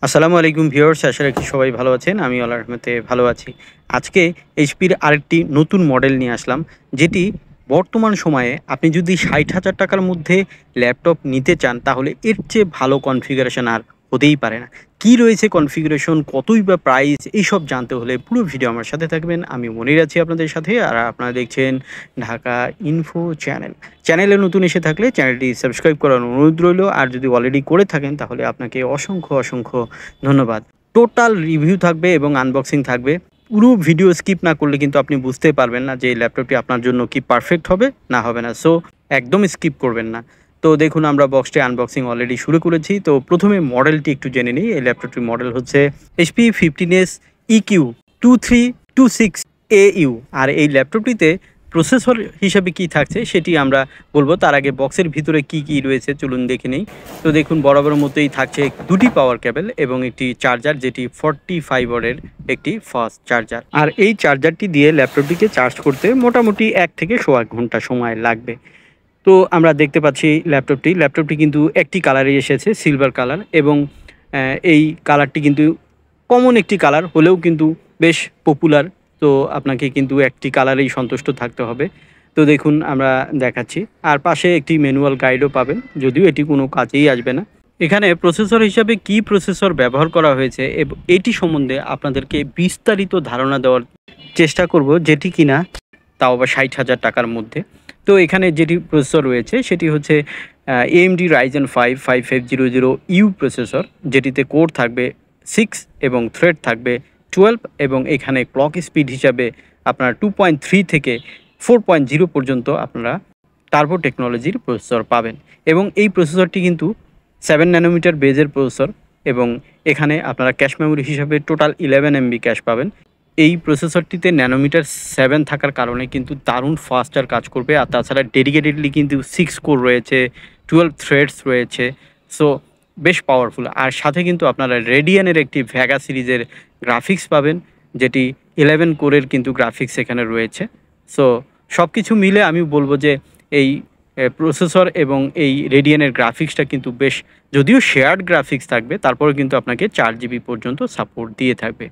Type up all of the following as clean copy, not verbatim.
আসসালামু আলাইকুম ভিউয়ার্স, আশা রাখি সবাই ভালো আছেন। আমি আল্লাহর রহমতে ভালো আছি। আজকে এইচপির আরেকটি নতুন মডেল নিয়ে আসলাম, যেটি বর্তমান সময়ে আপনি যদি ৬০,০০০ টাকার মধ্যে ল্যাপটপ নিতে চান, তাহলে এর চেয়ে ভালো কনফিগারেশন আর হতেই পারে না। কি রয়েছে কনফিগারেশন, কতই বা প্রাইস, এইসব জানতে হলে পুরো ভিডিও আমার সাথে থাকবেন। আমি মনির আছি আপনাদের সাথে, আর আপনারা দেখছেন ঢাকা ইনফো চ্যানেল। চ্যানেলে নতুন এসে থাকলে চ্যানেলটি সাবস্ক্রাইব করার অনুরোধ রইল, আর যদি অলরেডি করে থাকেন তাহলে আপনাকে অসংখ্য অসংখ্য ধন্যবাদ। টোটাল রিভিউ থাকবে এবং আনবক্সিং থাকবে। পুরো ভিডিও স্কিপ না করলে কিন্তু আপনি বুঝতে পারবেন না যে এই ল্যাপটপটি আপনার জন্য কি পারফেক্ট হবে না হবে না। সো একদম স্কিপ করবেন না। তো দেখুন, আমরা বক্সটি আনবক্সিং অলরেডি শুরু করেছি। তো প্রথমে মডেলটি একটু জেনে নিই। এই ল্যাপটপটির মডেল হচ্ছে HP 15s EQ 2326 AU। আর এই ল্যাপটপটিতে প্রসেসর হিসাবে কি থাকছে সেটি আমরা বলবো। তার আগে বক্সের ভিতরে কি কি রয়েছে চলুন দেখে নিই। তো দেখুন, বরাবর মতোই থাকছে দুটি পাওয়ার কেবল এবং একটি চার্জার, যেটি 45 ওয়াটের একটি ফাস্ট চার্জার। আর এই চার্জারটি দিয়ে ল্যাপটপটিকে চার্জ করতে মোটামুটি 1 থেকে সোয়া ঘন্টা সময় লাগবে। তো আমরা দেখতে পাচ্ছি ল্যাপটপটি কিন্তু একটি কালারে এসেছে, সিলভার কালার, এবং এই কালারটি কিন্তু কমন একটি কালার হলেও কিন্তু বেশ পপুলার। তো আপনাকে কিন্তু একটি কালারেই সন্তুষ্ট থাকতে হবে। তো দেখুন, আমরা দেখাচ্ছি। আর পাশে একটি ম্যানুয়াল গাইডও পাবেন, যদিও এটি কোনো কাজেই আসবে না। এখানে প্রসেসর হিসাবে কি প্রসেসর ব্যবহার করা হয়েছে এটি সম্বন্ধে আপনাদেরকে বিস্তারিত ধারণা দেওয়ার চেষ্টা করব, যেটি কিনা তাও আবার ৬০,০০০ টাকার মধ্যে। তো এখানে যেটি প্রসেসর রয়েছে সেটি হচ্ছে AMD Ryzen 5 5500U প্রসেসর, যেটিতে কোর থাকবে 6 এবং থ্রেড থাকবে 12, এবং এখানে ক্লক স্পিড হিসাবে আপনারা 2.3 থেকে 4.0 পর্যন্ত আপনারা টার্বো টেকনোলজির প্রসেসর পাবেন। এবং এই প্রসেসরটি কিন্তু 7 ন্যানোমিটার বেজের প্রসেসর, এবং এখানে আপনারা ক্যাশ মেমোরি হিসাবে টোটাল 11 MB ক্যাশ পাবেন। এই প্রসেসরটিতে ন্যানোমিটার 7 থাকার কারণে কিন্তু দারুণ ফাস্টার কাজ করবে। আর তাছাড়া ডেডিকেটেডলি কিন্তু 6 কোর রয়েছে, 12 থ্রেডস রয়েছে। সো বেশ পাওয়ারফুল। আর সাথে কিন্তু আপনারা রেডিয়ানের একটি ভ্যাগা সিরিজের গ্রাফিক্স পাবেন, যেটি 11 কোরের কিন্তু গ্রাফিক্স এখানে রয়েছে। সো সব কিছু মিলে আমি বলবো যে এই প্রসেসর এবং এই রেডিয়ানের গ্রাফিক্সটা কিন্তু বেশ, যদিও শেয়ার্ড গ্রাফিক্স থাকবে, তারপরে কিন্তু আপনাকে 4 GB পর্যন্ত সাপোর্ট দিয়ে থাকবে।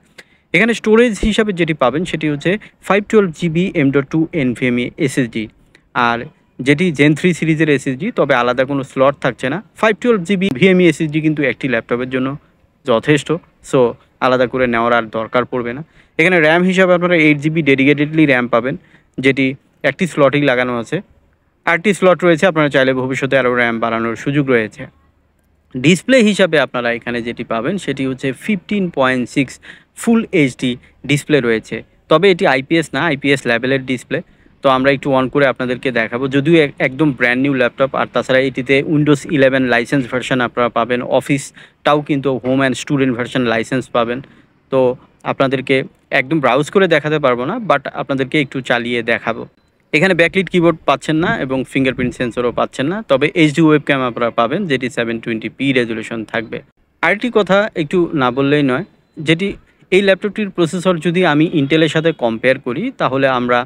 এখানে স্টোরেজ হিসাবে যেটি পাবেন সেটি হচ্ছে 512 GB M.2 NVMe SSD, আর যেটি Gen 3 সিরিজের SSD, তবে আলাদা কোনো স্লট থাকছে না। 512 GB NVMe SSD কিন্তু একটি ল্যাপটপের জন্য যথেষ্ট। সো আলাদা করে নেওয়ার আর দরকার পড়বে না। এখানে র্যাম হিসাবে আপনারা 8 GB ডেডিকেটেডলি র্যাম পাবেন, যেটি একটি স্লটেই লাগানো আছে। 8টি স্লট রয়েছে, আপনারা চাইলে ভবিষ্যতে আরও র্যাম বাড়ানোর সুযোগ রয়েছে। ডিসপ্লে হিসাবে আপনারা এখানে যেটি পাবেন সেটি হচ্ছে 15.6 ফুল এইচডি ডিসপ্লে রয়েছে, তবে এটি আইপিএস না, আইপিএস লেভেলের ডিসপ্লে। তো আমরা একটু অন করে আপনাদেরকে দেখাবো, যদিও একদম ব্র্যান্ড নিউ ল্যাপটপ। আর তাছাড়া এটিতে উইন্ডোজ 11 লাইসেন্স ভার্সন আপনারা পাবেন, অফিসটাও কিন্তু home and student version licence পাবেন। তো আপনাদেরকে একদম ব্রাউজ করে দেখাতে পারবো না, বাট আপনাদেরকে একটু চালিয়ে দেখাবো। এখানে ব্যাকলিট কিবোর্ড পাচ্ছেন না এবং ফিঙ্গারপ্রিন্ট সেন্সরও পাচ্ছেন না, তবে এইচডি ওয়েবক্যাম আপনারা পাবেন, যেটি 720p রেজলিউশন থাকবে। আরেকটি কথা একটু না বললেই নয়, যেটি এই ল্যাপটপটির প্রসেসর যদি আমি ইন্টেলের সাথে কম্পেয়ার করি, তাহলে আমরা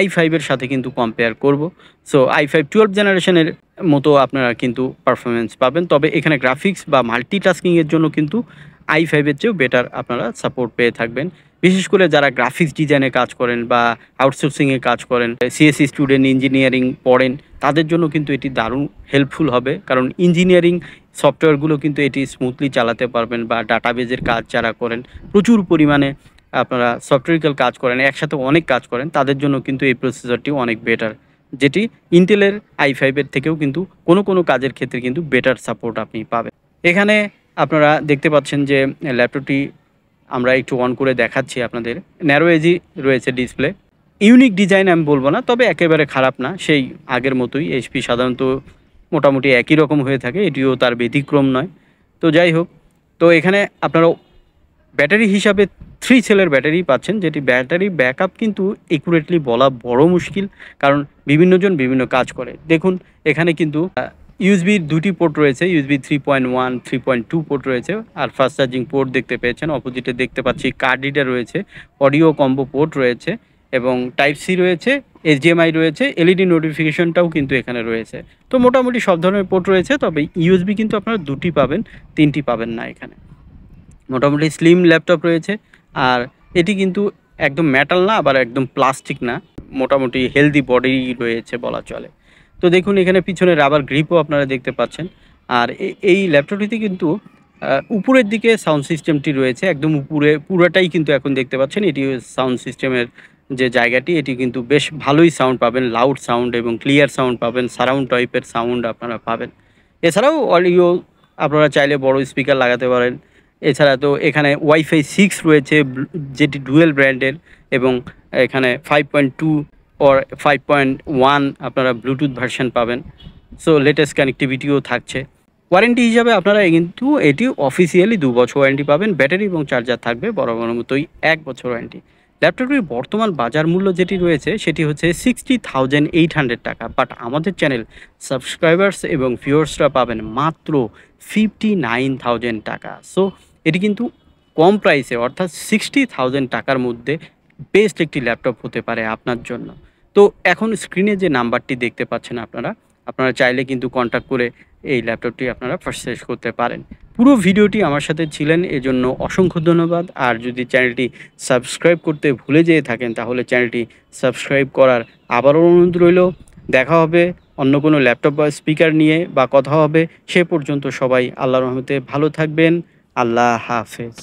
i5-এর সাথে কিন্তু কম্পেয়ার করব। সো i5 12 জেনারেশনের মতো আপনারা কিন্তু পারফরমেন্স পাবেন, তবে এখানে গ্রাফিক্স বা মাল্টিটাস্কিংয়ের জন্য কিন্তু i5-এর চেয়েও বেটার আপনারা সাপোর্ট পেয়ে থাকবেন। বিশেষ করে যারা গ্রাফিক্স ডিজাইনে কাজ করেন বা আউটসোর্সিংয়ে কাজ করেন, সিএসসি স্টুডেন্ট, ইঞ্জিনিয়ারিং পড়েন, তাদের জন্য কিন্তু এটি দারুণ হেল্পফুল হবে। কারণ ইঞ্জিনিয়ারিং সফটওয়্যারগুলো কিন্তু এটি স্মুথলি চালাতে পারবেন, বা ডাটাবেজের কাজ যারা করেন, প্রচুর পরিমাণে আপনারা সফটওয়্যারিক্যাল কাজ করেন, একসাথে অনেক কাজ করেন, তাদের জন্য কিন্তু এই প্রসেসরটি অনেক বেটার, যেটি ইন্টেলের i5-এর থেকেও কিন্তু কোনো কাজের ক্ষেত্রে কিন্তু বেটার সাপোর্ট আপনি পাবেন। এখানে আপনারা দেখতে পাচ্ছেন যে ল্যাপটপটি আমরা একটু অন করে দেখাচ্ছি আপনাদের। ন্যারো এজি রয়েছে ডিসপ্লে, ইউনিক ডিজাইন আমি বলবো না, তবে একেবারে খারাপ না, সেই আগের মতোই। এইচপি সাধারণত মোটামুটি একই রকম হয়ে থাকে, এটিও তার ব্যতিক্রম নয়। তো যাই হোক, তো এখানে আপনারা ব্যাটারি হিসাবে 3 সেলের ব্যাটারি পাচ্ছেন, যেটি ব্যাটারি ব্যাকআপ কিন্তু একুরেটলি বলা বড় মুশকিল, কারণ বিভিন্নজন বিভিন্ন কাজ করে। দেখুন, এখানে কিন্তু ইউএসবির 2টি পোর্ট রয়েছে, ইউএসবি 3.1 3.2 পোর্ট রয়েছে, আর ফাস্ট চার্জিং পোর্ট দেখতে পেয়েছেন। অপোজিটে দেখতে পাচ্ছি কার্ড রিডার রয়েছে, অডিও কম্বো পোর্ট রয়েছে, এবং টাইপ সি রয়েছে, এইচডিএমআই রয়েছে, এলইডি নোটিফিকেশনটাও কিন্তু এখানে রয়েছে। তো মোটামুটি সব ধরনের পোর্ট রয়েছে, তবে ইউএসবি কিন্তু আপনারা 2টি পাবেন, 3টি পাবেন না এখানে। মোটামুটি স্লিম ল্যাপটপ রয়েছে। আর এটি কিন্তু একদম মেটাল না, আবার একদম প্লাস্টিক না, মোটামুটি হেলদি বডি রয়েছে বলা চলে। তো দেখুন এখানে পিছনে রাবার গ্রিপও আপনারা দেখতে পাচ্ছেন। আর এই ল্যাপটপটিতে কিন্তু উপরের দিকে সাউন্ড সিস্টেমটি রয়েছে, একদম উপরে পুরাটাই কিন্তু এখন দেখতে পাচ্ছেন এটি সাউন্ড সিস্টেমের যে জায়গাটি, এটি কিন্তু বেশ ভালোই সাউন্ড পাবেন, লাউড সাউন্ড এবং ক্লিয়ার সাউন্ড পাবেন, সারাউন্ড টাইপের সাউন্ড আপনারা পাবেন। এছাড়াও অডিও আপনারা চাইলে বড় স্পিকার লাগাতে পারেন। এছাড়া তো এখানে ওয়াইফাই 6 রয়েছে, যেটি ডুয়েল ব্র্যান্ডের, এবং এখানে 5.2 অর 5.1 আপনারা ব্লুটুথ ভার্সন পাবেন। সো লেটেস্ট কানেক্টিভিটিও থাকছে। ওয়ারেন্টি হিসাবে আপনারা কিন্তু এটি অফিসিয়ালি 2 বছর ওয়ারেন্টি পাবেন। ব্যাটারি এবং চার্জার থাকবে বরাবর মতোই 1 বছর ওয়ারেন্টি। ল্যাপটপটির বর্তমান বাজার মূল্য যেটি রয়েছে সেটি হচ্ছে 60,800 টাকা। বাট আমাদের চ্যানেল সাবস্ক্রাইবার্স এবং ভিউয়ার্সরা পাবেন মাত্র 59,000 টাকা। সো এটি কিন্তু কম প্রাইসে, অর্থাৎ 60,000 টাকার মধ্যে বেস্ট একটি ল্যাপটপ হতে পারে আপনার জন্য। তো এখন স্ক্রিনে যে নাম্বারটি দেখতে পাচ্ছেন আপনারা চাইলে কিন্তু কন্ট্যাক্ট করে এই ল্যাপটপটি আপনারা পারচেজ করতে পারেন। পুরো ভিডিওটি আমার সাথে ছিলেন, এজন্য অসংখ্য ধন্যবাদ। আর যদি চ্যানেলটি সাবস্ক্রাইব করতে ভুলে যেয়ে থাকেন তাহলে চ্যানেলটি সাবস্ক্রাইব করার আবারও অনুরোধ রইল। দেখা হবে অন্য কোনো ল্যাপটপ বা স্পিকার নিয়ে, বা কথা হবে। সে পর্যন্ত সবাই আল্লাহর রহমতে ভালো থাকবেন। আল্লাহ হাফেজ।